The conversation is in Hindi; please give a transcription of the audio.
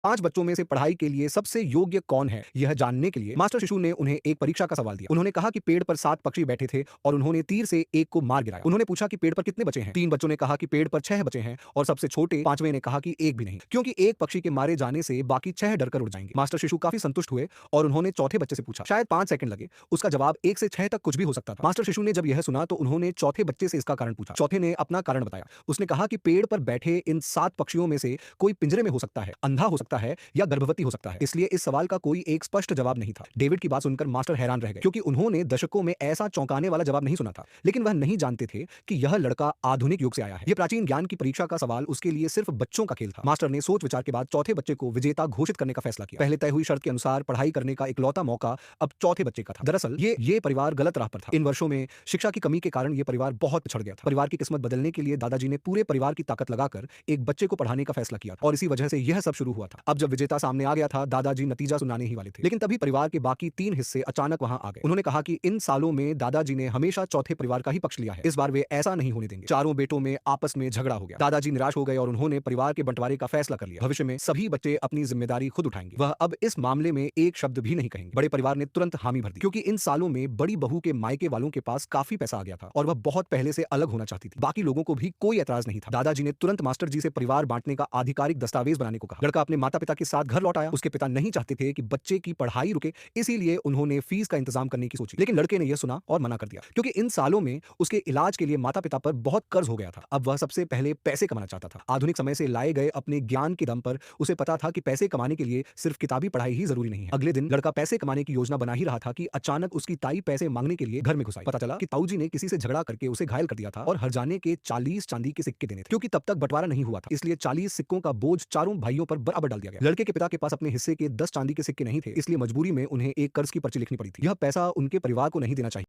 5 बच्चों में से पढ़ाई के लिए सबसे योग्य कौन है, यह जानने के लिए मास्टर शिशु ने उन्हें एक परीक्षा का सवाल दिया। उन्होंने कहा कि पेड़ पर 7 पक्षी बैठे थे और उन्होंने तीर से एक को मार गिराया। उन्होंने पूछा कि पेड़ पर कितने बचे हैं? 3 बच्चों ने कहा कि पेड़ पर 6 बचे हैं और सबसे छोटे 5वें ने कहा कि एक भी नहीं, क्योंकि एक पक्षी के मारे जाने से बाकी 6 डरकर उड़ जाएंगे। मास्टर शिशु काफी संतुष्ट हुए और उन्होंने चौथे बच्चे से पूछा। शायद 5 सेकंड लगे। उसका जवाब 1 से 6 तक कुछ भी हो सकता था। मास्टर शिशु ने जब यह सुना तो उन्होंने चौथे बच्चे से इसका कारण पूछा। चौथे ने अपना कारण बताया। उसने कहा कि पेड़ पर बैठे इन 7 पक्षियों में से कोई पिंजरे में हो सकता है, अंधा हो सकता है या गर्भवती हो सकता है। इसलिए इस सवाल का कोई एक स्पष्ट जवाब नहीं था। डेविड की बात सुनकर मास्टर हैरान रह गए, क्योंकि उन्होंने दशकों में ऐसा चौंकाने वाला जवाब नहीं सुना था। लेकिन वह नहीं जानते थे कि यह लड़का आधुनिक युग से आया है। यह प्राचीन ज्ञान की परीक्षा का सवाल उसके लिए सिर्फ बच्चों का खेल था। मास्टर ने सोच विचार के बाद चौथे बच्चे को विजेता घोषित करने का फैसला किया। पहले तय हुई शर्त के अनुसार पढ़ाई करने का इकलौता मौका अब चौथे बच्चे का था। दरअसल ये परिवार गलत राह पर था। इन वर्षों में शिक्षा की कमी के कारण यह परिवार बहुत पिछड़ गया था। परिवार की किस्मत बदलने के लिए दादाजी ने पूरे परिवार की ताकत लगाकर एक बच्चे को पढ़ाने का फैसला किया था और इसी वजह से यह सब शुरू हुआ था। अब जब विजेता सामने आ गया था, दादाजी नतीजा सुनाने ही वाले थे, लेकिन तभी परिवार के बाकी 3 हिस्से अचानक वहां आ गए। उन्होंने कहा कि इन सालों में दादाजी ने हमेशा चौथे परिवार का ही पक्ष लिया है, इस बार वे ऐसा नहीं होने देंगे। चारों बेटों में आपस में झगड़ा हो गया। दादाजी निराश हो गए और उन्होंने परिवार के बंटवारे का फैसला कर लिया। भविष्य में सभी बच्चे अपनी जिम्मेदारी खुद उठाएंगे। वह अब इस मामले में एक शब्द भी नहीं कहेंगे। बड़े परिवार ने तुरंत हामी भर दी, क्योंकि इन सालों में बड़ी बहू के मायके वालों के पास काफी पैसा आ गया था और वह बहुत पहले से अलग होना चाहती थी। बाकी लोगों को भी कोई एतराज नहीं था। दादाजी ने तुरंत मास्टर जी से परिवार बांटने का आधिकारिक दस्तावेज बनाने को कहा। लड़का अपने माता पिता के साथ घर लौट आया। उसके पिता नहीं चाहते थे कि बच्चे की पढ़ाई रुके, इसीलिए उन्होंने फीस का इंतजाम करने की सोची। लेकिन लड़के ने यह सुना और मना कर दिया, क्योंकि इन सालों में उसके इलाज के लिए माता पिता पर बहुत कर्ज हो गया था। अब वह सबसे पहले पैसे कमाना चाहता था। आधुनिक समय से लाए गए अपने ज्ञान के दम पर उसे पता था कि पैसे कमाने के लिए सिर्फ किताबी पढ़ाई ही जरूरी नहीं है। अगले दिन लड़का पैसे कमाने की योजना बना ही रहा था कि अचानक उसकी ताई पैसे मांगने के लिए घर में घुस आई। पता चला कि ताऊ जी ने किसी से झगड़ा करके उसे घायल कर दिया था और हर्जाने के 40 चांदी के सिक्के देने थे। क्योंकि तब तक बंटवारा नहीं हुआ था, इसलिए 40 सिक्कों का बोझ चारों भाइयों पर बराबर डाल दिया गया। लड़के के पिता के पास अपने हिस्से के 10 चांदी के सिक्के नहीं थे, इसलिए मजबूरी में उन्हें एक कर्ज की पर्ची लिखनी पड़ी थी। यह पैसा उनके परिवार को नहीं देना चाहिए।